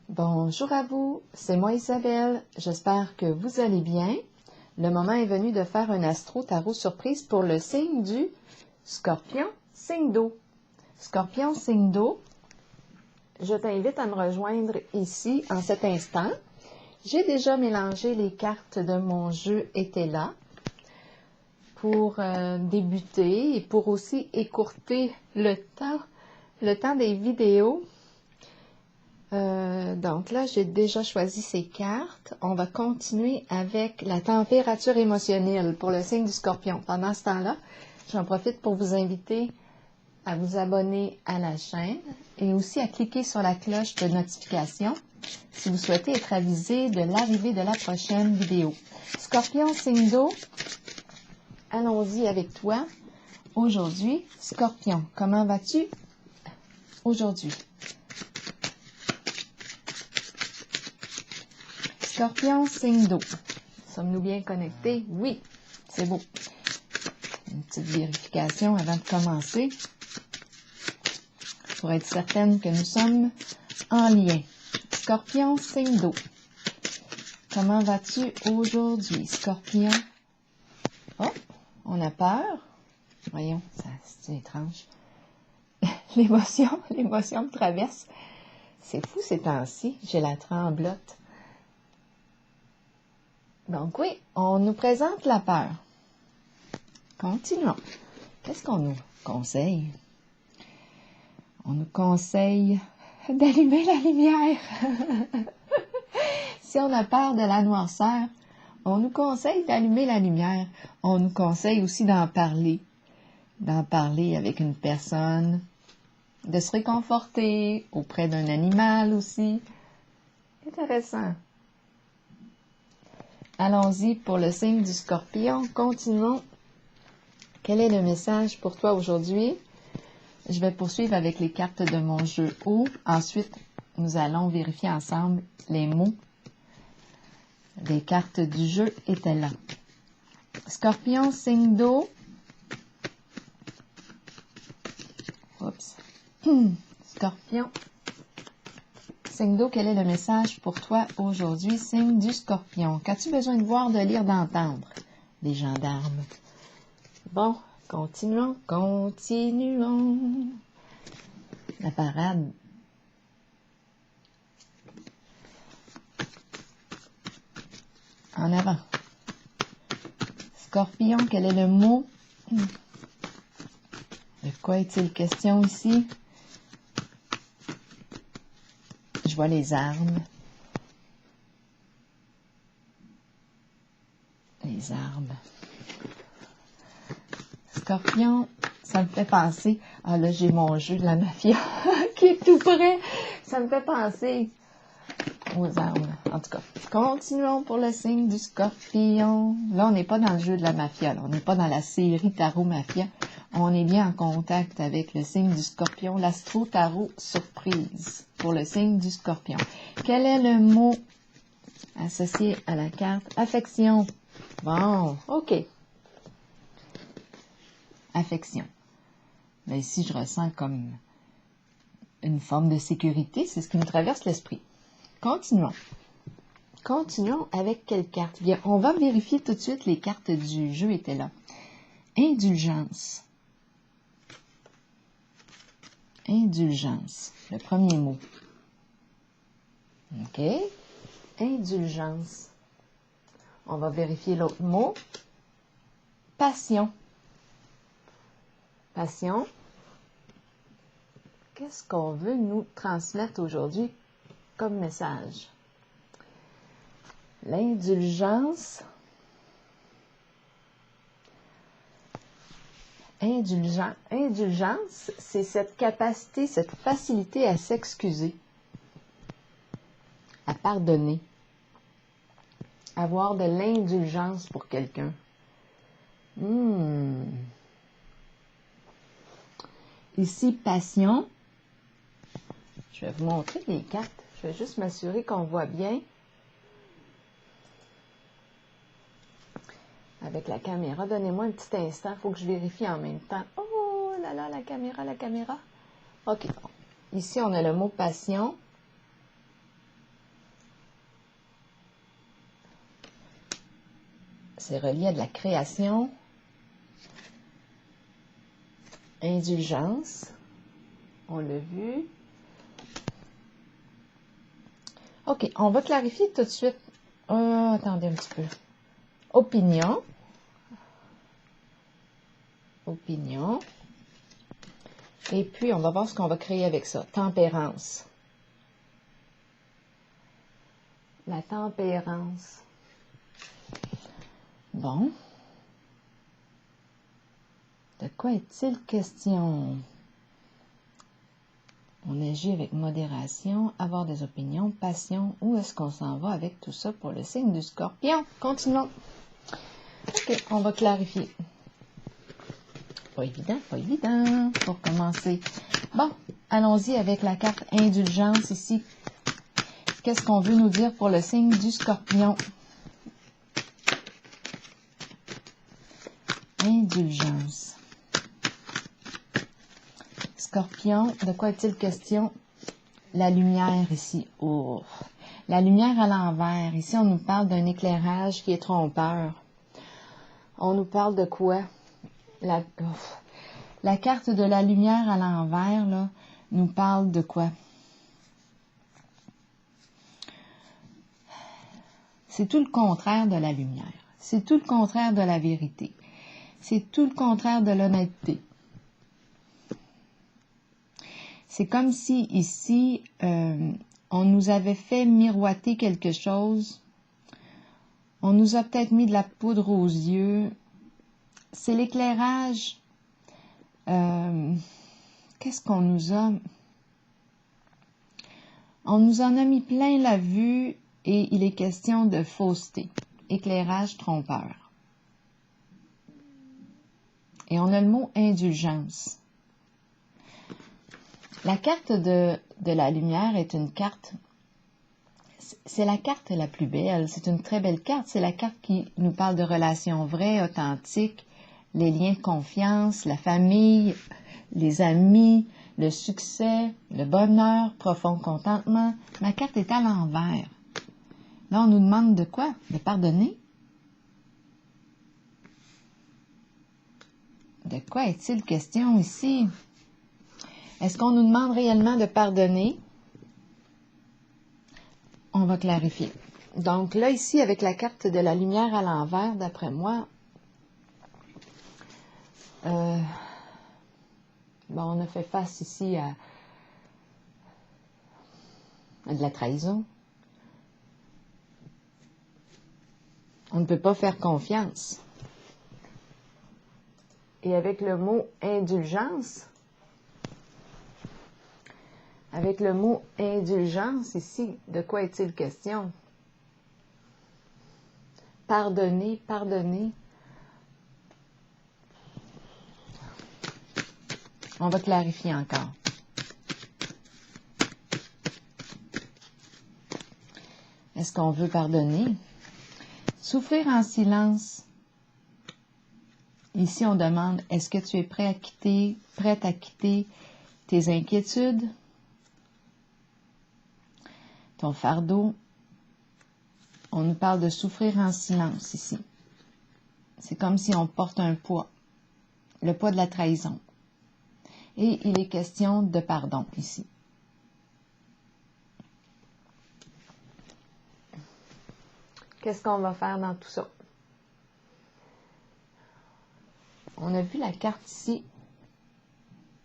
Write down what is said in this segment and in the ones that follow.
Bonjour à vous, c'est moi Isabelle, j'espère que vous allez bien. Le moment est venu de faire un astro-tarot surprise pour le signe du Scorpion, signe d'eau. Scorpion, signe d'eau, je t'invite à me rejoindre ici en cet instant. J'ai déjà mélangé les cartes de mon jeu était là pour débuter et pour aussi écourter le temps des vidéos. Donc là, j'ai déjà choisi ces cartes. On va continuer avec la température émotionnelle pour le signe du Scorpion. Pendant ce temps-là, j'en profite pour vous inviter à vous abonner à la chaîne et aussi à cliquer sur la cloche de notification si vous souhaitez être avisé de l'arrivée de la prochaine vidéo. Scorpion, signe d'eau, allons-y avec toi. Aujourd'hui, Scorpion, comment vas-tu aujourd'hui? Scorpion, signe d'eau. Sommes-nous bien connectés? Oui, c'est beau. Une petite vérification avant de commencer pour être certaine que nous sommes en lien. Scorpion, signe d'eau. Comment vas-tu aujourd'hui, Scorpion? Oh, on a peur. Voyons, c'est étrange. L'émotion me traverse. C'est fou ces temps-ci, j'ai la tremblote. Donc oui, on nous présente la peur. Continuons. Qu'est-ce qu'on nous conseille? On nous conseille d'allumer la lumière. Si on a peur de la noirceur, on nous conseille d'allumer la lumière. On nous conseille aussi d'en parler avec une personne, de se réconforter auprès d'un animal aussi. Intéressant. Allons-y pour le signe du Scorpion. Continuons. Quel est le message pour toi aujourd'hui? Je vais poursuivre avec les cartes de mon jeu eau. Ensuite, nous allons vérifier ensemble les mots des cartes du jeu étaient là. Scorpion, signe d'eau. Oups. Scorpion, signe d'eau, quel est le message pour toi aujourd'hui? Signe du Scorpion. Qu'as-tu besoin de voir, de lire, d'entendre? Les gendarmes. Bon, continuons. La parade. En avant. Scorpion, quel est le mot? De quoi est-il question ici? Je vois les armes. Les armes. Scorpion, ça me fait penser... Ah là, j'ai mon jeu de la mafia qui est tout près. Ça me fait penser aux armes. En tout cas, continuons pour le signe du Scorpion. Là, on n'est pas dans le jeu de la mafia. Là. On n'est pas dans la série Tarot Mafia. On est bien en contact avec le signe du Scorpion. L'astro-tarot surprise pour le signe du Scorpion. Quel est le mot associé à la carte affection? Bon, OK. Affection. Là, ici, je ressens comme une forme de sécurité. C'est ce qui me traverse l'esprit. Continuons. Continuons avec quelle carte? Bien, on va vérifier tout de suite les cartes du jeu étaient là. Indulgence. Indulgence. Le premier mot. OK. Indulgence. On va vérifier l'autre mot. Passion. Passion. Qu'est-ce qu'on veut nous transmettre aujourd'hui comme message? L'indulgence. Indulgence, c'est cette capacité, cette facilité à s'excuser, à pardonner, avoir de l'indulgence pour quelqu'un. Ici, passion. Je vais vous montrer les cartes. Je vais juste m'assurer qu'on voit bien. Avec la caméra. Donnez-moi un petit instant. Il faut que je vérifie en même temps. Oh là là, la caméra. OK. Ici, on a le mot passion. C'est relié à de la création. Indulgence. On l'a vu. OK, on va clarifier tout de suite. Attendez un petit peu. Opinion. Opinion. Et puis, on va voir ce qu'on va créer avec ça. Tempérance. La tempérance. Bon. De quoi est-il question? On agit avec modération, avoir des opinions, passion. Où est-ce qu'on s'en va avec tout ça pour le signe du Scorpion? Continuons. OK, on va clarifier. Pas évident, pour commencer. Bon, allons-y avec la carte Indulgence ici. Qu'est-ce qu'on veut nous dire pour le signe du Scorpion? Indulgence. Scorpion, de quoi est-il question? La lumière ici. Oh. La lumière à l'envers. Ici, on nous parle d'un éclairage qui est trompeur. On nous parle de quoi? La carte de la lumière à l'envers, là, nous parle de quoi? C'est tout le contraire de la lumière. C'est tout le contraire de la vérité. C'est tout le contraire de l'honnêteté. C'est comme si ici, on nous avait fait miroiter quelque chose. On nous a peut-être mis de la poudre aux yeux. C'est l'éclairage. Qu'est-ce qu'on nous a? On nous en a mis plein la vue et il est question de fausseté. Éclairage trompeur. Et on a le mot indulgence. La carte de la lumière est une carte, c'est la carte la plus belle, c'est une très belle carte, c'est la carte qui nous parle de relations vraies, authentiques, les liens de confiance, la famille, les amis, le succès, le bonheur, profond contentement. Ma carte est à l'envers. Là, on nous demande de quoi? De pardonner? De quoi est-il question ici? Est-ce qu'on nous demande réellement de pardonner? On va clarifier. Donc là, ici, avec la carte de la lumière à l'envers, d'après moi, bon, on a fait face ici à de la trahison. On ne peut pas faire confiance. Et avec le mot indulgence, ici, de quoi est-il question? Pardonner. On va clarifier encore. Est-ce qu'on veut pardonner? Souffrir en silence. Ici, on demande, est-ce que tu es prête à quitter tes inquiétudes, ton fardeau? On nous parle de souffrir en silence ici. C'est comme si on porte un poids, le poids de la trahison. Et il est question de pardon ici. Qu'est-ce qu'on va faire dans tout ça? On a vu la carte ici,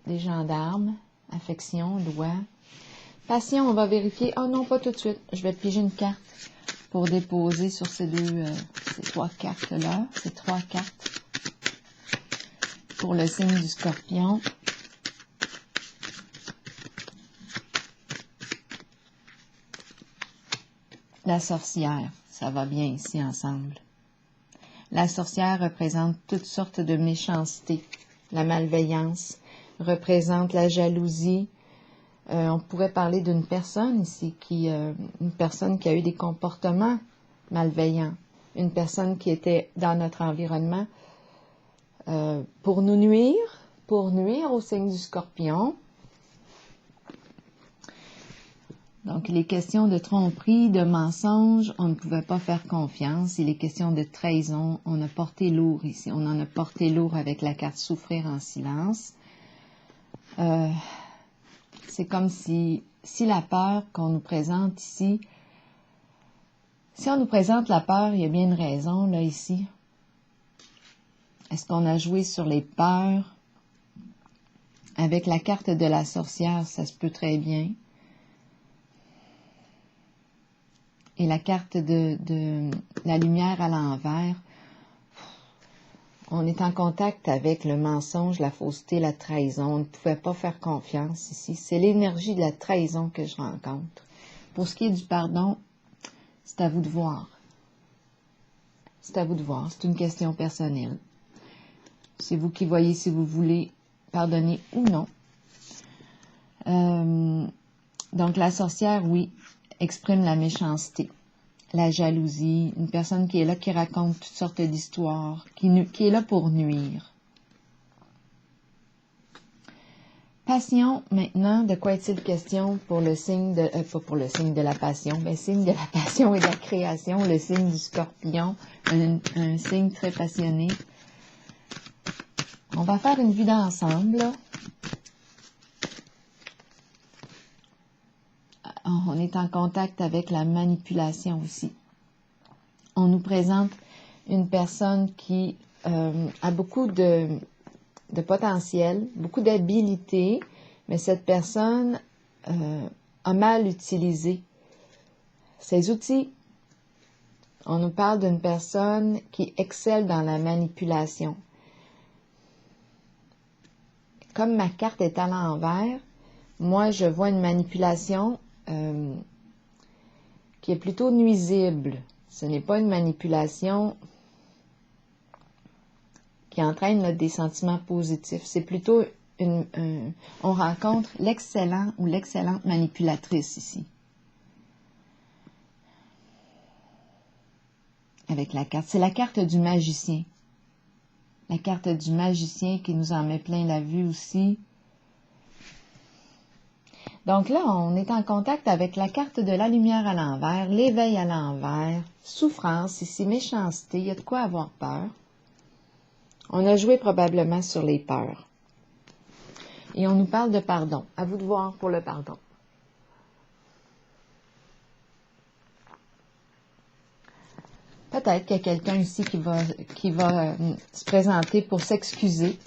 des gendarmes, affection, loi. Passion, on va vérifier. Oh non, pas tout de suite. Je vais piger une carte pour déposer sur ces trois cartes-là. Ces trois cartes pour le signe du Scorpion. La sorcière, ça va bien ici ensemble. La sorcière représente toutes sortes de méchanceté. La malveillance représente la jalousie. On pourrait parler d'une personne ici, une personne qui a eu des comportements malveillants. Une personne qui était dans notre environnement pour nous nuire, pour nuire au signe du Scorpion. Donc, il est question de tromperie, de mensonge, on ne pouvait pas faire confiance. Il est question de trahison, on a porté lourd ici. On en a porté lourd avec la carte souffrir en silence. C'est comme si la peur qu'on nous présente ici, si on nous présente la peur, il y a bien une raison, là, ici. Est-ce qu'on a joué sur les peurs? Avec la carte de la sorcière, ça se peut très bien. Et la carte de la lumière à l'envers, on est en contact avec le mensonge, la fausseté, la trahison. On ne pouvait pas faire confiance ici. C'est l'énergie de la trahison que je rencontre. Pour ce qui est du pardon, c'est à vous de voir. C'est à vous de voir. C'est une question personnelle. C'est vous qui voyez si vous voulez pardonner ou non. Donc, la sorcière, oui, exprime la méchanceté, la jalousie, une personne qui est là, qui raconte toutes sortes d'histoires, qui est là pour nuire. Passion, maintenant, de quoi est-il question pour le signe de, pas pour le signe de la passion, mais signe de la passion et de la création, le signe du Scorpion, un signe très passionné. On va faire une vue d'ensemble, là. On est en contact avec la manipulation aussi. On nous présente une personne qui a beaucoup de potentiel, beaucoup d'habilité, mais cette personne a mal utilisé ses outils. On nous parle d'une personne qui excelle dans la manipulation. Comme ma carte est à l'envers, moi je vois une manipulation qui est plutôt nuisible. Ce n'est pas une manipulation qui entraîne là, des sentiments positifs. C'est plutôt on rencontre l'excellent ou l'excellente manipulatrice ici. Avec la carte. C'est la carte du magicien. La carte du magicien qui nous en met plein la vue aussi. Donc là, on est en contact avec la carte de la lumière à l'envers, l'éveil à l'envers, souffrance, ici, méchanceté, il y a de quoi avoir peur. On a joué probablement sur les peurs. Et on nous parle de pardon. À vous de voir pour le pardon. Peut-être qu'il y a quelqu'un ici qui va se présenter pour s'excuser.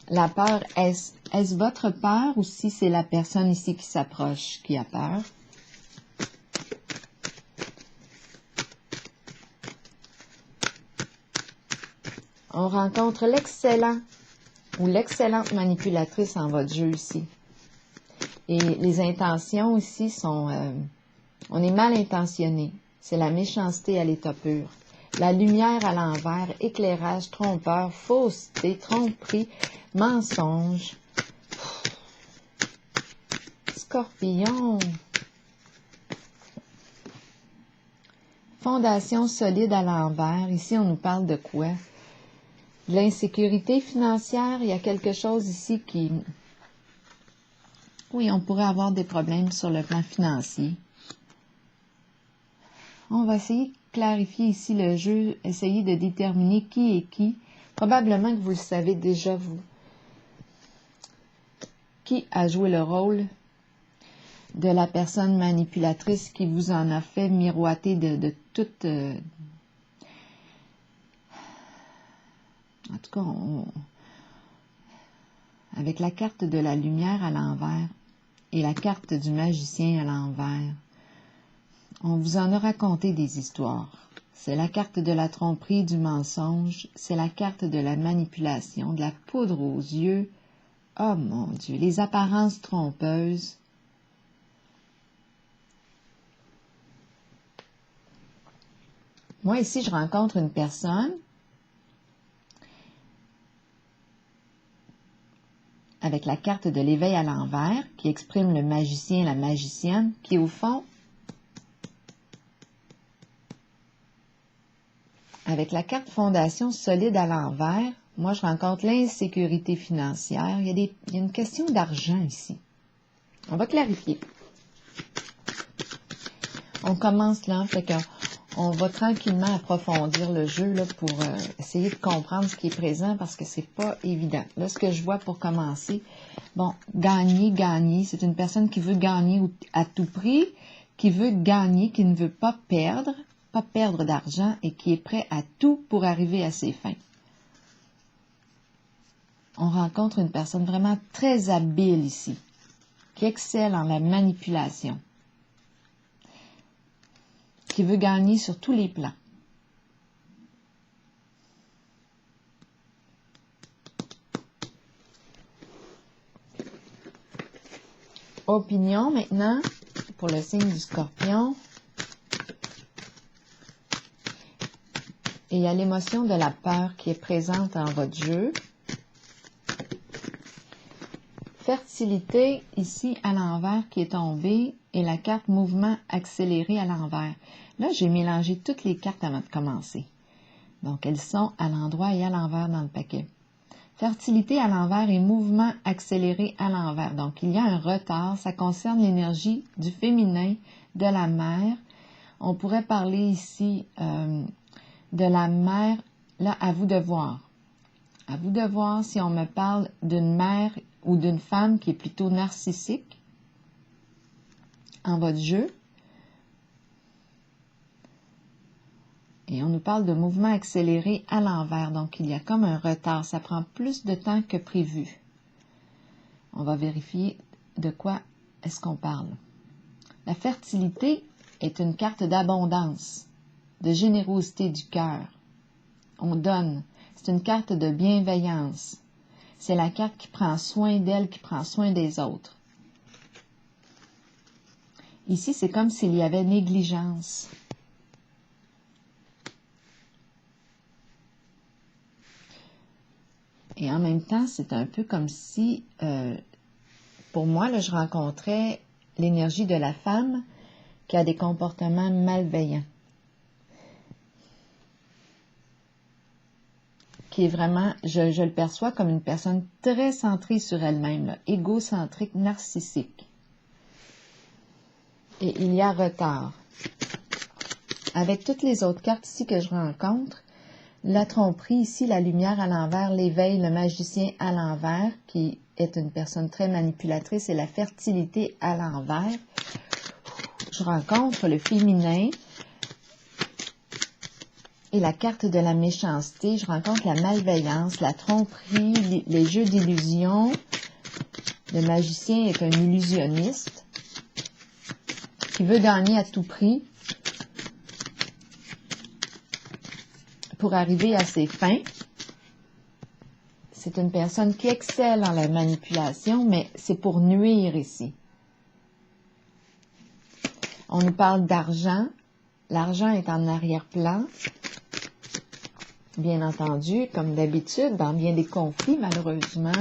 La peur, est-ce votre peur ou si c'est la personne ici qui s'approche qui a peur? On rencontre l'excellent ou l'excellente manipulatrice en votre jeu ici. Et les intentions ici sont... on est mal intentionné. C'est la méchanceté à l'état pur. La lumière à l'envers, éclairage, trompeur, fausseté, tromperie, mensonge. Scorpion. Fondation solide à l'envers. Ici, on nous parle de quoi? De l'insécurité financière. Il y a quelque chose ici qui... Oui, on pourrait avoir des problèmes sur le plan financier. On va essayer de clarifier ici le jeu, essayer de déterminer qui est qui. Probablement que vous le savez déjà, vous. Qui a joué le rôle de la personne manipulatrice qui vous en a fait miroiter de toute... En tout cas, avec la carte de la lumière à l'envers et la carte du magicien à l'envers, on vous en a raconté des histoires. C'est la carte de la tromperie, du mensonge, c'est la carte de la manipulation, de la poudre aux yeux. Oh mon Dieu, les apparences trompeuses. Moi ici, je rencontre une personne avec la carte de l'éveil à l'envers qui exprime le magicien et la magicienne qui au fond, avec la carte fondation solide à l'envers, moi je rencontre l'insécurité financière. Il y a une question d'argent ici. On va clarifier. On commence là, fait qu'on va tranquillement approfondir le jeu là, pour essayer de comprendre ce qui est présent parce que c'est pas évident. Là, ce que je vois pour commencer, bon, gagner, c'est une personne qui veut gagner à tout prix, qui veut gagner, qui ne veut pas perdre d'argent et qui est prêt à tout pour arriver à ses fins. On rencontre une personne vraiment très habile ici, qui excelle en la manipulation, qui veut gagner sur tous les plans. Opinion maintenant, pour le signe du Scorpion. Et il y a l'émotion de la peur qui est présente en votre jeu. Fertilité, ici, à l'envers, qui est tombée, et la carte mouvement accéléré à l'envers. Là, j'ai mélangé toutes les cartes avant de commencer. Donc, elles sont à l'endroit et à l'envers dans le paquet. Fertilité à l'envers et mouvement accéléré à l'envers. Donc, il y a un retard. Ça concerne l'énergie du féminin, de la mère. On pourrait parler ici de la mère. Là, à vous de voir. À vous de voir si on me parle d'une mère ou d'une femme qui est plutôt narcissique en votre jeu. Et on nous parle de mouvement accéléré à l'envers. Donc, il y a comme un retard. Ça prend plus de temps que prévu. On va vérifier de quoi est-ce qu'on parle. La fertilité est une carte d'abondance, de générosité du cœur. On donne. C'est une carte de bienveillance. C'est la carte qui prend soin d'elle, qui prend soin des autres. Ici, c'est comme s'il y avait négligence. Et en même temps, c'est un peu comme si, pour moi, là, je rencontrais l'énergie de la femme qui a des comportements malveillants. Qui est vraiment, je le perçois comme une personne très centrée sur elle-même, là, égocentrique, narcissique. Et il y a retard. Avec toutes les autres cartes ici que je rencontre, la tromperie ici, la lumière à l'envers, l'éveil, le magicien à l'envers, qui est une personne très manipulatrice, et la fertilité à l'envers. Je rencontre le féminin et la carte de la méchanceté. Je rencontre la malveillance, la tromperie, les jeux d'illusion. Le magicien est un illusionniste qui veut gagner à tout prix pour arriver à ses fins. C'est une personne qui excelle en la manipulation, mais c'est pour nuire ici. On nous parle d'argent. L'argent est en arrière-plan. Bien entendu, comme d'habitude, dans bien des conflits, malheureusement.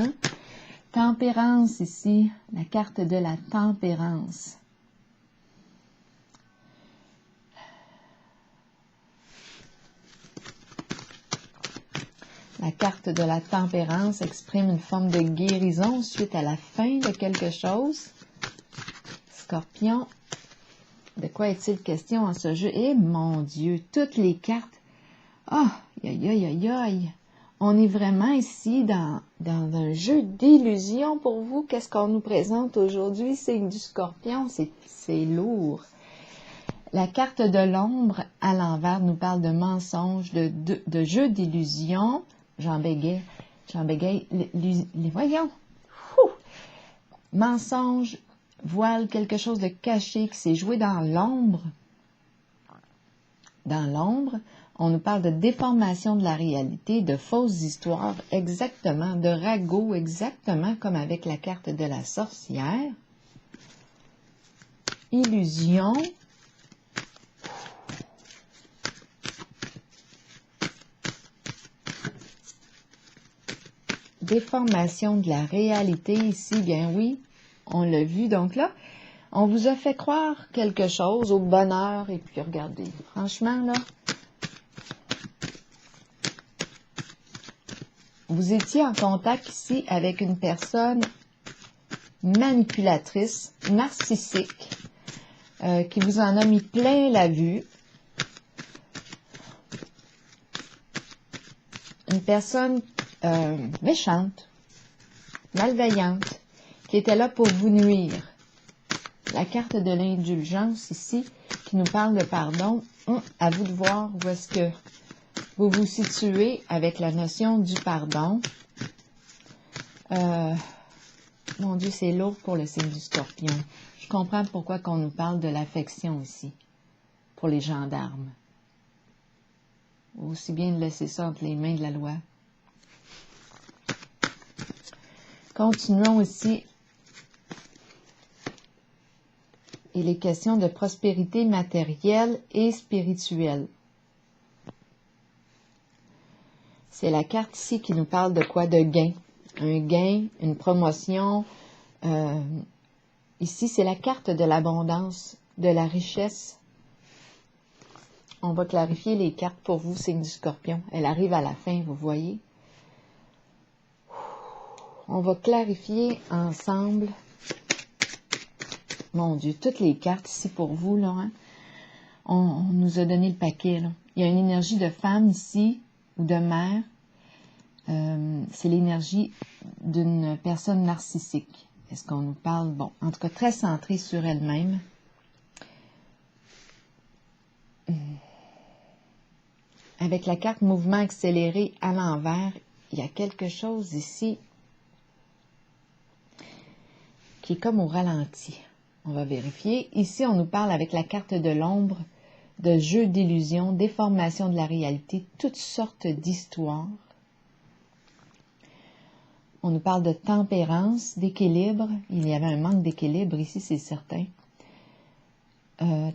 Tempérance ici, la carte de la tempérance. La carte de la tempérance exprime une forme de guérison suite à la fin de quelque chose. Scorpion, de quoi est-il question en ce jeu? Eh mon Dieu, toutes les cartes. Ah, aïe, aïe, aïe, aïe. On est vraiment ici dans un jeu d'illusion pour vous. Qu'est-ce qu'on nous présente aujourd'hui? Signe du Scorpion, c'est lourd. La carte de l'ombre à l'envers nous parle de mensonges, de jeu d'illusion. J'en bégaye. Voyons. Mensonge, voile, quelque chose de caché qui s'est joué dans l'ombre. Dans l'ombre, on nous parle de déformation de la réalité, de fausses histoires, exactement, de ragots, exactement comme avec la carte de la sorcière. Illusion. Déformation de la réalité ici, bien oui, on l'a vu. Donc là, on vous a fait croire quelque chose au bonheur. Et puis regardez, franchement là, vous étiez en contact ici avec une personne manipulatrice, narcissique, qui vous en a mis plein la vue. Une personne méchante, malveillante, qui était là pour vous nuire. La carte de l'indulgence ici, qui nous parle de pardon, à vous de voir où est-ce que vous vous situez avec la notion du pardon. Mon Dieu, c'est lourd pour le signe du Scorpion. Je comprends pourquoi qu'on nous parle de l'affection ici, pour les gendarmes. Aussi bien de laisser ça entre les mains de la loi. Continuons ici. Il est question de prospérité matérielle et spirituelle. C'est la carte ici qui nous parle de quoi? De gain. Un gain, une promotion. Ici, c'est la carte de l'abondance, de la richesse. On va clarifier les cartes pour vous, signe du Scorpion. Elle arrive à la fin, vous voyez. On va clarifier ensemble. Mon Dieu, toutes les cartes ici pour vous, là, hein? On nous a donné le paquet, là. Il y a une énergie de femme ici, ou de mère. C'est l'énergie d'une personne narcissique. Est-ce qu'on nous parle? Bon, en tout cas, très centrée sur elle-même. Avec la carte mouvement accéléré à l'envers, il y a quelque chose ici qui est comme au ralenti. On va vérifier. Ici, on nous parle avec la carte de l'ombre, de jeu d'illusion, déformation de la réalité, toutes sortes d'histoires. On nous parle de tempérance, d'équilibre. Il y avait un manque d'équilibre ici, c'est certain.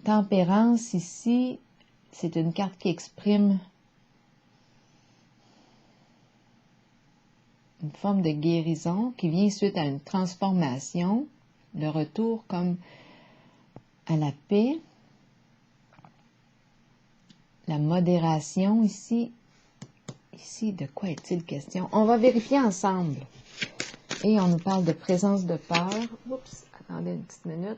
Tempérance ici, c'est une carte qui exprime une forme de guérison qui vient suite à une transformation, le retour comme à la paix, la modération ici. Ici, de quoi est-il question? On va vérifier ensemble. Et on nous parle de présence de peur. Oups, attendez une petite minute.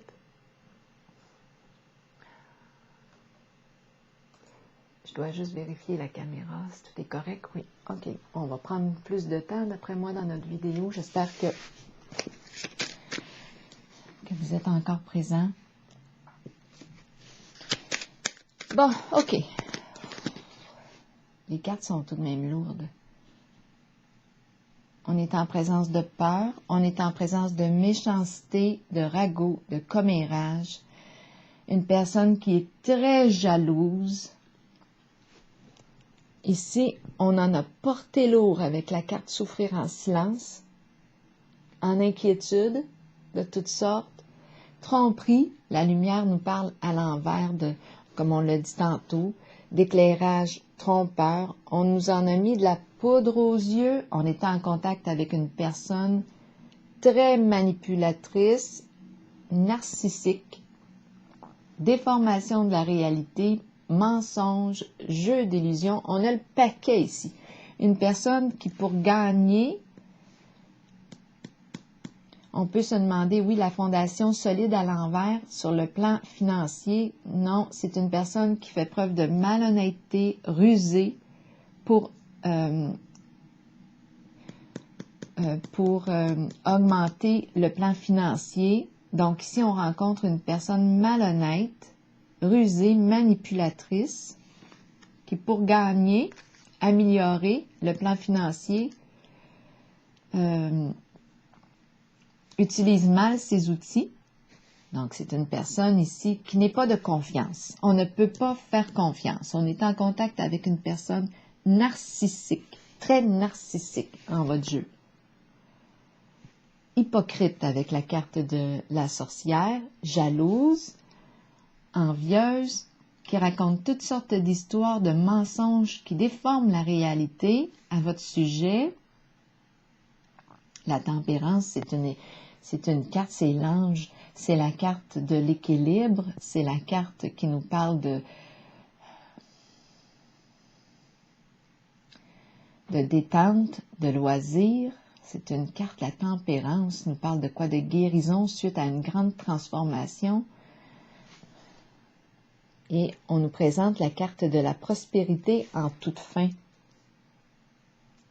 Je dois juste vérifier la caméra, si tout est correct. Oui, OK. On va prendre plus de temps, d'après moi, dans notre vidéo. J'espère que vous êtes encore présents. Bon, OK. Les cartes sont tout de même lourdes. On est en présence de peur, on est en présence de méchanceté, de ragot, de commérage. Une personne qui est très jalouse. Ici, on en a porté lourd avec la carte souffrir en silence, en inquiétude de toutes sortes. Tromperie, la lumière nous parle à l'envers de, comme on l'a dit tantôt, d'éclairage trompeur. On nous en a mis de la poudre aux yeux. On était en contact avec une personne très manipulatrice, narcissique, déformation de la réalité, mensonge, jeu d'illusion. On a le paquet ici. Une personne qui, pour gagner, on peut se demander, oui, la fondation solide à l'envers sur le plan financier. Non, c'est une personne qui fait preuve de malhonnêteté, rusée pour augmenter le plan financier. Donc ici, on rencontre une personne malhonnête, rusée, manipulatrice, qui pour gagner, améliorer le plan financier, utilise mal ses outils. Donc, c'est une personne ici qui n'est pas de confiance. On ne peut pas faire confiance. On est en contact avec une personne narcissique, très narcissique en votre jeu. Hypocrite avec la carte de la sorcière, jalouse, envieuse, qui raconte toutes sortes d'histoires, de mensonges qui déforment la réalité à votre sujet. La tempérance, c'est une carte, c'est l'ange, c'est la carte de l'équilibre, c'est la carte qui nous parle de détente, de loisir. C'est une carte, la tempérance, nous parle de quoi? De guérison suite à une grande transformation. Et on nous présente la carte de la prospérité en toute fin.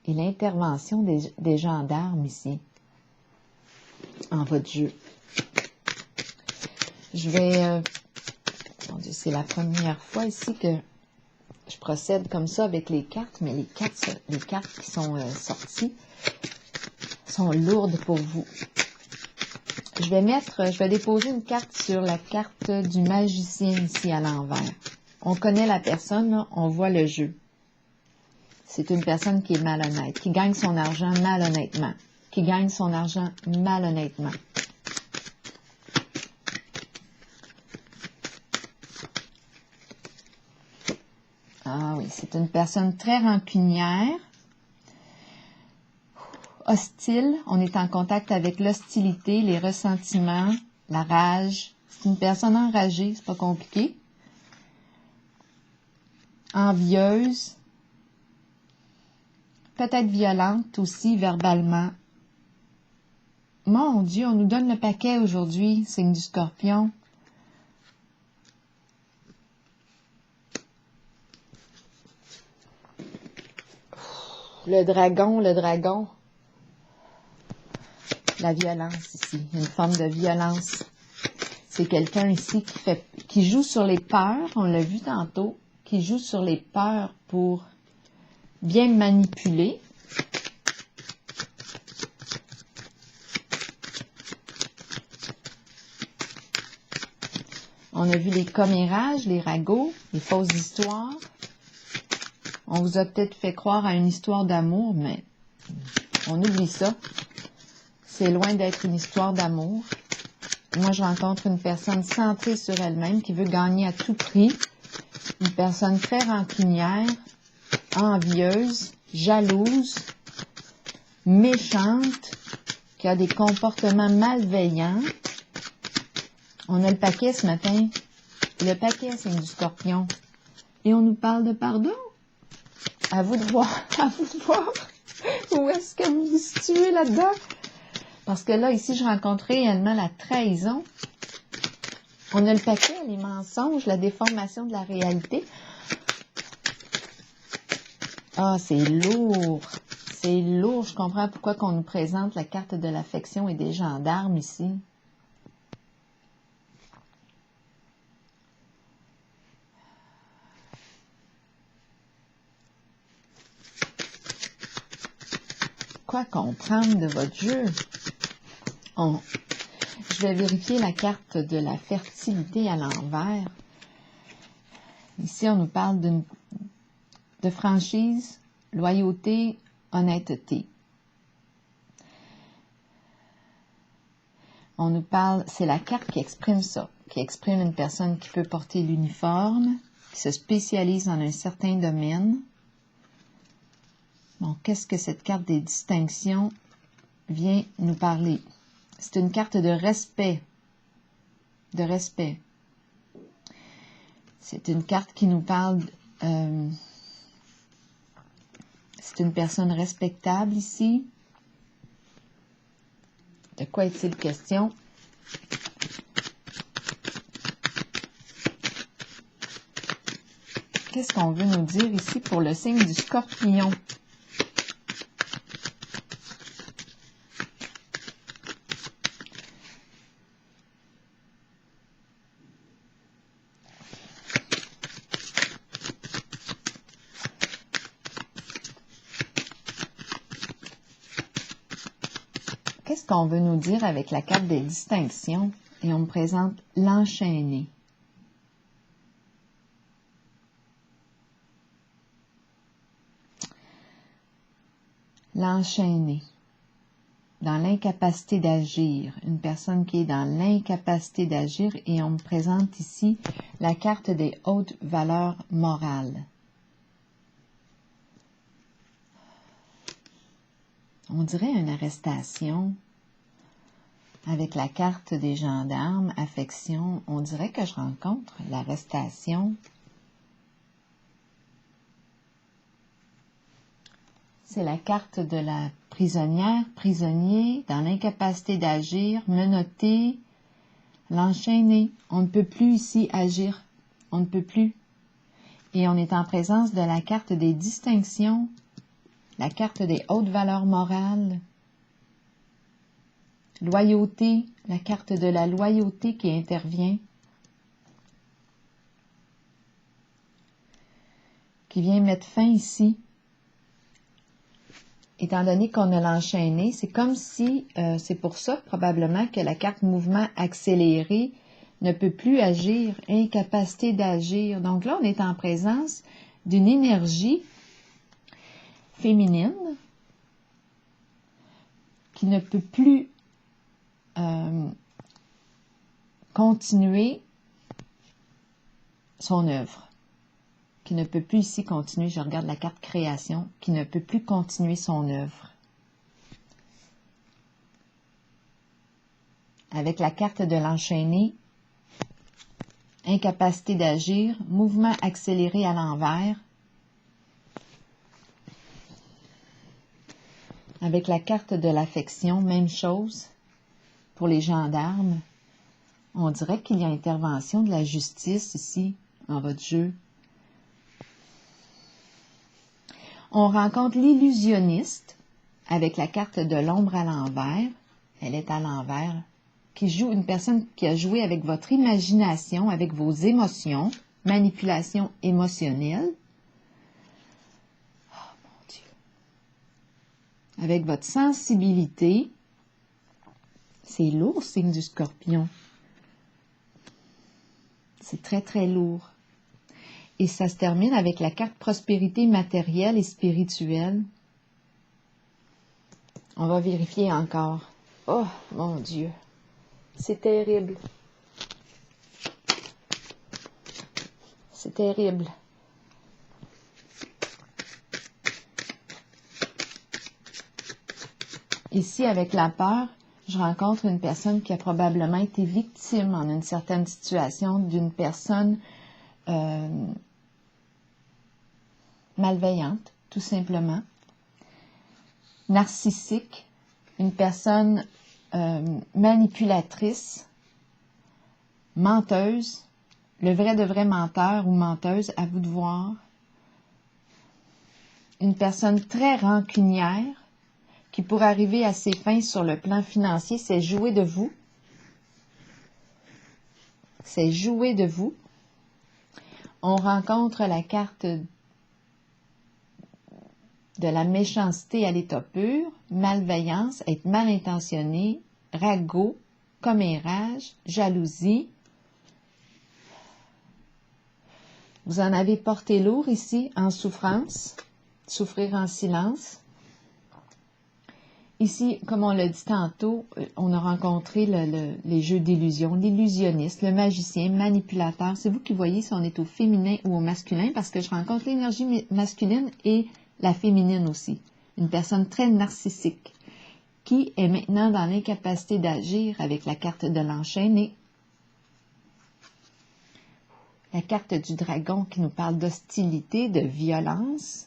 Et l'intervention des gendarmes ici, en votre jeu. Je vais... mon Dieu, c'est la première fois ici que je procède comme ça avec les cartes, mais les cartes qui sont sorties sont lourdes pour vous. Je vais déposer une carte sur la carte du magicien ici à l'envers. On connaît la personne, là, on voit le jeu. C'est une personne qui est malhonnête, qui gagne son argent malhonnêtement, Ah oui, c'est une personne très rancunière, hostile. On est en contact avec l'hostilité, les ressentiments, la rage. C'est une personne enragée, c'est pas compliqué. Envieuse. Peut-être violente aussi, verbalement. Mon Dieu, on nous donne le paquet aujourd'hui, signe du Scorpion. Le dragon. La violence ici, une forme de violence. C'est quelqu'un ici qui joue sur les peurs, on l'a vu tantôt, qui joue sur les peurs pour bien manipuler. On a vu les commérages, les ragots, les fausses histoires. On vous a peut-être fait croire à une histoire d'amour, mais on oublie ça. C'est loin d'être une histoire d'amour. Moi, je rencontre une personne centrée sur elle-même qui veut gagner à tout prix. Une personne très rancunière, envieuse, jalouse, méchante, qui a des comportements malveillants. On a le paquet ce matin. Le paquet, c'est du Scorpion. Et on nous parle de pardon. À vous de voir. Où est-ce que vous vous situez là-dedans? Parce que là, ici, je rencontre réellement la trahison. On a le paquet, les mensonges, la déformation de la réalité. Ah, c'est lourd. C'est lourd. Je comprends pourquoi qu'on nous présente la carte de l'affection et des gendarmes ici. Quoi comprendre de votre jeu? Je vais vérifier la carte de la fertilité à l'envers. Ici, on nous parle de franchise, loyauté, honnêteté. On nous parle, c'est la carte qui exprime ça, qui exprime une personne qui peut porter l'uniforme, qui se spécialise dans un certain domaine. Bon, qu'est-ce que cette carte des distinctions vient nous parler? C'est une carte de respect. De respect. C'est une carte qui nous parle... c'est une personne respectable ici. De quoi est-il question? Qu'est-ce qu'on veut nous dire ici pour le signe du Scorpion? Qu'est-ce qu'on veut nous dire avec la carte des distinctions? Et on me présente l'enchaîné. L'enchaîné. Dans l'incapacité d'agir. Une personne qui est dans l'incapacité d'agir. Et on me présente ici la carte des hautes valeurs morales. On dirait une arrestation. Avec la carte des gendarmes, affection, on dirait que je rencontre l'arrestation. c'est la carte de la prisonnière, prisonnier, dans l'incapacité d'agir, menotté, l'enchaîner. On ne peut plus ici agir. On ne peut plus. Et on est en présence de la carte des distinctions, la carte des hautes valeurs morales, loyauté, la carte de la loyauté qui intervient, qui vient mettre fin ici. Étant donné qu'on a l'enchaîné, c'est comme si, c'est pour ça probablement que la carte mouvement accéléré ne peut plus agir, incapacité d'agir. Donc là, on est en présence d'une énergie féminine qui ne peut plus continuer son œuvre. Qui ne peut plus ici continuer, je regarde la carte création, qui ne peut plus continuer son œuvre. Avec la carte de l'enchaîné, incapacité d'agir, mouvement accéléré à l'envers. Avec la carte de l'affection, même chose pour les gendarmes. On dirait qu'il y a intervention de la justice ici, en votre jeu. On rencontre l'illusionniste avec la carte de l'ombre à l'envers. Elle est à l'envers. Qui joue une personne qui a joué avec votre imagination, avec vos émotions, manipulation émotionnelle. Oh mon Dieu. Avec votre sensibilité. C'est lourd, signe du Scorpion. C'est très, très lourd. Et ça se termine avec la carte prospérité matérielle et spirituelle. On va vérifier encore. Oh, mon Dieu. C'est terrible. C'est terrible. Ici, avec la peur, je rencontre une personne qui a probablement été victime en une certaine situation d'une personne malveillante, tout simplement, narcissique, une personne manipulatrice, menteuse, le vrai de vrai menteur ou menteuse, à vous de voir, une personne très rancunière qui, pour arriver à ses fins sur le plan financier, s'est joué de vous, s'est joué de vous. On rencontre la carte de la méchanceté à l'état pur, malveillance, être mal intentionné, ragot, commérage, jalousie. Vous en avez porté lourd ici, en souffrance, souffrir en silence. Ici, comme on l'a dit tantôt, on a rencontré les jeux d'illusion, l'illusionniste, le magicien, manipulateur. C'est vous qui voyez si on est au féminin ou au masculin, parce que je rencontre l'énergie masculine et la féminine aussi. Une personne très narcissique qui est maintenant dans l'incapacité d'agir avec la carte de l'enchaîné. La carte du dragon qui nous parle d'hostilité, de violence.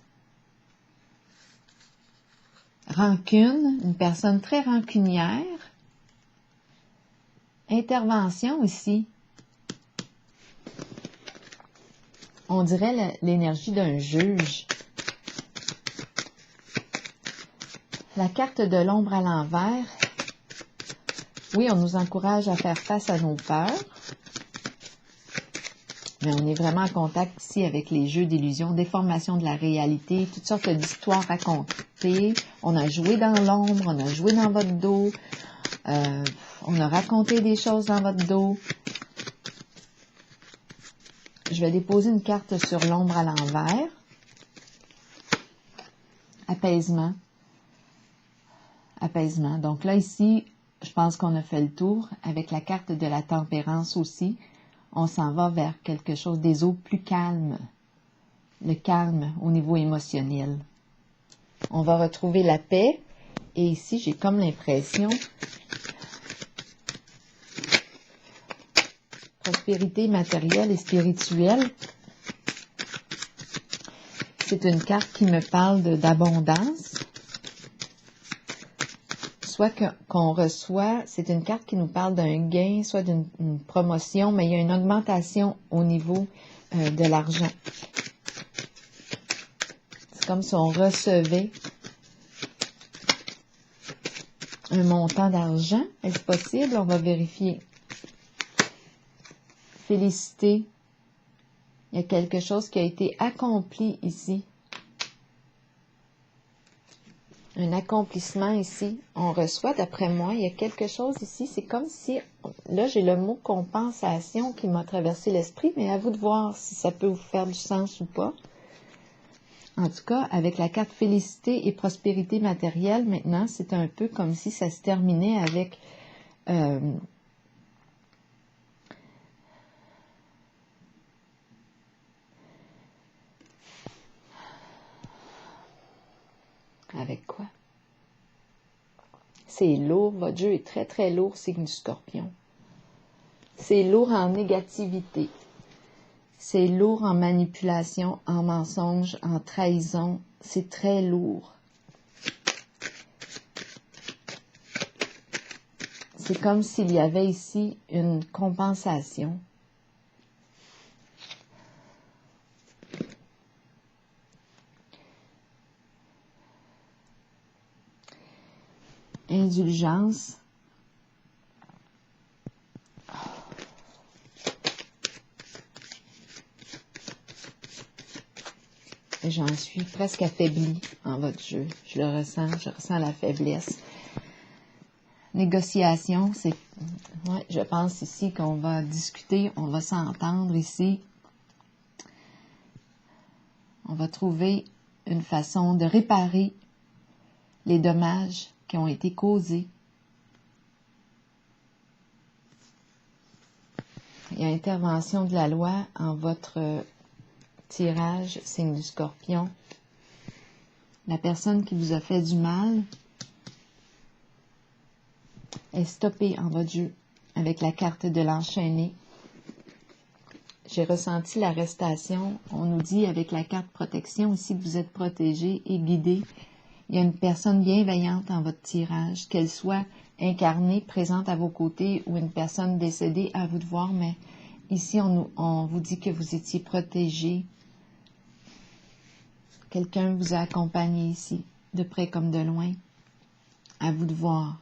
Rancune, une personne très rancunière. Intervention ici. On dirait l'énergie d'un juge. La carte de l'ombre à l'envers. Oui, on nous encourage à faire face à nos peurs. Mais on est vraiment en contact ici avec les jeux d'illusion, déformation de la réalité, toutes sortes d'histoires racontées. On a joué dans l'ombre, on a joué dans votre dos, on a raconté des choses dans votre dos. Je vais déposer une carte sur l'ombre à l'envers. Apaisement. Apaisement. Donc là, ici, je pense qu'on a fait le tour avec la carte de la tempérance aussi. On s'en va vers quelque chose, des eaux plus calmes. Le calme au niveau émotionnel. On va retrouver la paix. Et ici, j'ai comme l'impression prospérité matérielle et spirituelle. c'est une carte qui me parle d'abondance. Soit qu'on reçoit, c'est une carte qui nous parle d'un gain, soit d'une promotion, mais il y a une augmentation au niveau de l'argent. C'est comme si on recevait un montant d'argent. Est-ce possible? On va vérifier. Félicité. Il y a quelque chose qui a été accompli ici. Un accomplissement ici. On reçoit, d'après moi, il y a quelque chose ici. C'est comme si, là, j'ai le mot compensation qui m'a traversé l'esprit, mais à vous de voir si ça peut vous faire du sens ou pas. En tout cas, avec la carte félicité et prospérité matérielle, maintenant, c'est un peu comme si ça se terminait avec avec quoi? C'est lourd, votre jeu est très très lourd, signe du Scorpion. C'est lourd en négativité. C'est lourd en manipulation, en mensonge, en trahison. C'est très lourd. C'est comme s'il y avait ici une compensation. Indulgence. Et j'en suis presque affaiblie en votre jeu. Je le ressens, je ressens la faiblesse. Négociation, c'est... Ouais, je pense ici qu'on va discuter, on va s'entendre ici. On va trouver une façon de réparer les dommages qui ont été causés. Il y a intervention de la loi en votre tirage, signe du Scorpion. La personne qui vous a fait du mal est stoppée en votre jeu avec la carte de l'enchaîné. J'ai ressenti l'arrestation. On nous dit avec la carte protection ici que vous êtes protégé et guidé. Il y a une personne bienveillante en votre tirage, qu'elle soit incarnée, présente à vos côtés ou une personne décédée, à vous de voir, mais ici on vous dit que vous étiez protégé. Quelqu'un vous a accompagné ici, de près comme de loin. À vous de voir.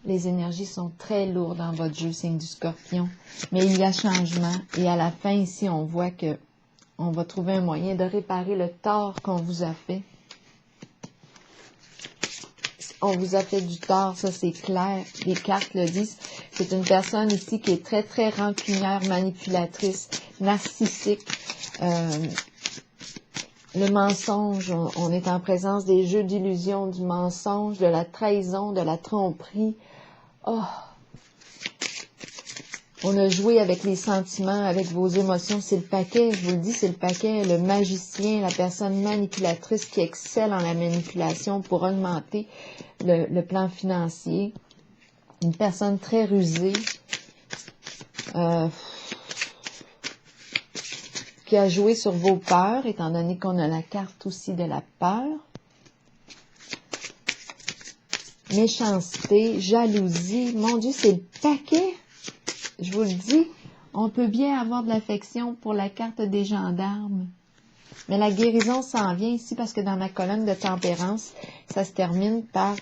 Les énergies sont très lourdes dans votre jeu, signe du Scorpion. Mais il y a changement. Et à la fin, ici, on voit que on va trouver un moyen de réparer le tort qu'on vous a fait. On vous a fait du tort, ça c'est clair. Les cartes le disent. C'est une personne ici qui est très, très rancunière, manipulatrice, narcissique. Le mensonge, on est en présence des jeux d'illusion, du mensonge, de la trahison, de la tromperie. Oh! On a joué avec les sentiments, avec vos émotions. C'est le paquet, je vous le dis, c'est le paquet. Le magicien, la personne manipulatrice qui excelle en la manipulation pour augmenter le plan financier. Une personne très rusée. Qui a joué sur vos peurs, étant donné qu'on a la carte aussi de la peur. Méchanceté, jalousie. Mon Dieu, c'est le paquet. Je vous le dis, on peut bien avoir de l'affection pour la carte des gendarmes. Mais la guérison s'en vient ici parce que dans ma colonne de tempérance, ça se termine par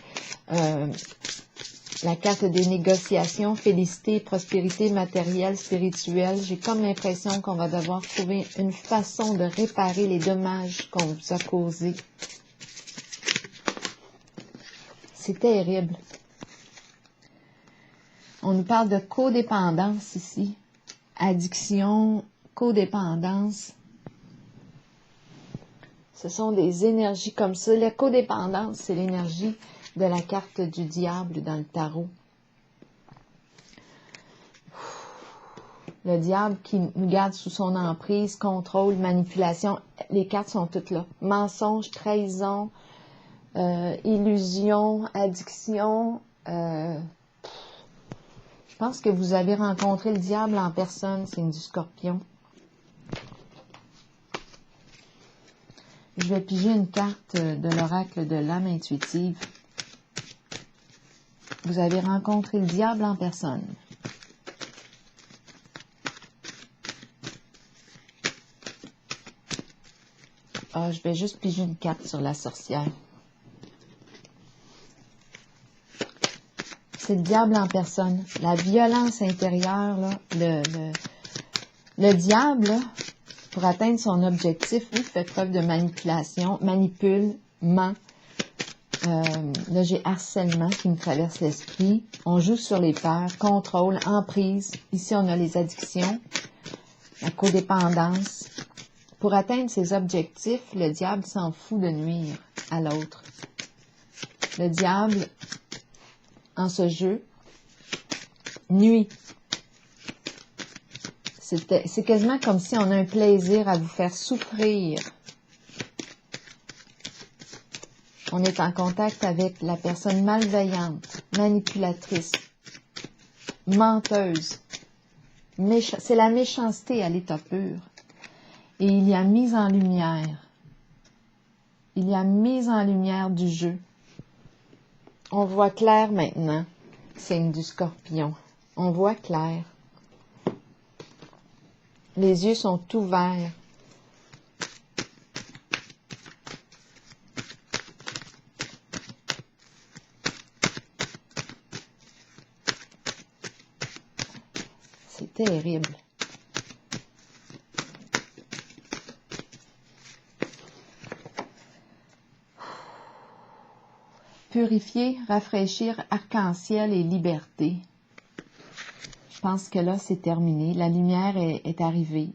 la carte des négociations, félicité, prospérité matérielle, spirituelle. J'ai comme l'impression qu'on va devoir trouver une façon de réparer les dommages qu'on vous a causés. C'est terrible. On nous parle de codépendance ici. Addiction, codépendance. Ce sont des énergies comme ça. La codépendance, c'est l'énergie de la carte du diable dans le tarot. Le diable qui nous garde sous son emprise, contrôle, manipulation. Les cartes sont toutes là. Mensonge, trahison, illusion, addiction. Je pense que vous avez rencontré le diable en personne, c'est du Scorpion. je vais piger une carte de l'oracle de l'âme intuitive. Vous avez rencontré le diable en personne. Ah, je vais juste piger une carte sur la sorcière. C'est le diable en personne. La violence intérieure, là, le diable, là, pour atteindre son objectif, oui, fait preuve de manipulation, manipule, ment. Là, j'ai harcèlement qui me traverse l'esprit. On joue sur les peurs, contrôle, emprise. Ici, on a les addictions, la codépendance. Pour atteindre ses objectifs, le diable s'en fout de nuire à l'autre. Le diable, en ce jeu, nuit. C'est quasiment comme si on a un plaisir à vous faire souffrir. On est en contact avec la personne malveillante, manipulatrice, menteuse. C'est la méchanceté à l'état pur. Et il y a mise en lumière. Il y a mise en lumière du jeu. On voit clair maintenant, signe du Scorpion. On voit clair. Les yeux sont ouverts. C'est terrible. Purifier, rafraîchir, arc-en-ciel et liberté. Je pense que là, c'est terminé. La lumière est arrivée.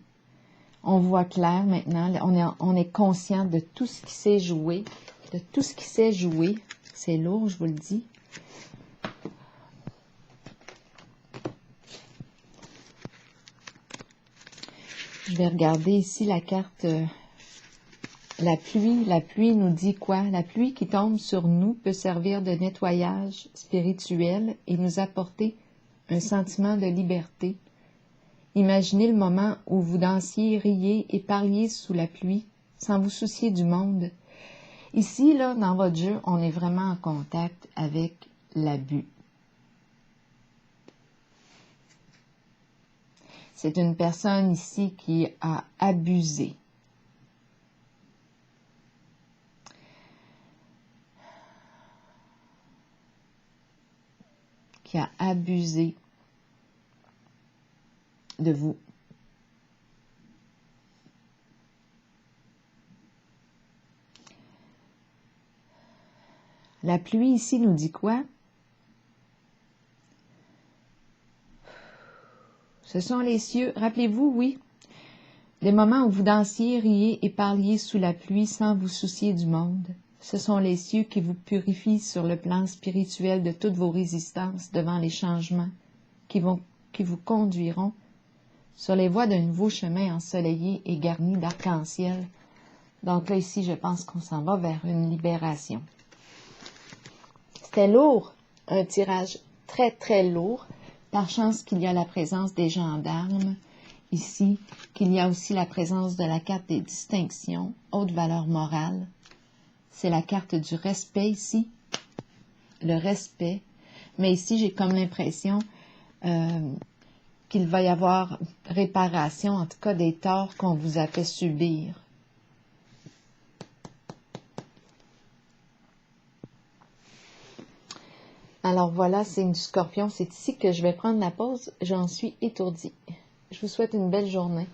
On voit clair maintenant. On est conscient de tout ce qui s'est joué. De tout ce qui s'est joué. C'est lourd, je vous le dis. Je vais regarder ici la carte... La pluie nous dit quoi? La pluie qui tombe sur nous peut servir de nettoyage spirituel et nous apporter un sentiment de liberté. Imaginez le moment où vous dansiez, riez et parliez sous la pluie, sans vous soucier du monde. Ici, là, dans votre jeu, on est vraiment en contact avec l'abus. C'est une personne ici qui a abusé. Qui a abusé de vous. La pluie ici nous dit quoi? Ce sont les cieux. Rappelez-vous, oui, les moments où vous dansiez, riez et parliez sous la pluie sans vous soucier du monde. Ce sont les cieux qui vous purifient sur le plan spirituel de toutes vos résistances devant les changements qui vous conduiront sur les voies d'un nouveau chemin ensoleillé et garni d'arc-en-ciel. Donc là, ici, je pense qu'on s'en va vers une libération. C'était lourd, un tirage très, très lourd. Par chance qu'il y a la présence des gendarmes ici, qu'il y a aussi la présence de la carte des distinctions, haute valeur morale. C'est la carte du respect ici, le respect. Mais ici, j'ai comme l'impression qu'il va y avoir réparation, en tout cas des torts qu'on vous a fait subir. Alors voilà, c'est une Scorpion. C'est ici que je vais prendre la pause. J'en suis étourdie. Je vous souhaite une belle journée.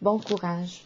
Bon courage.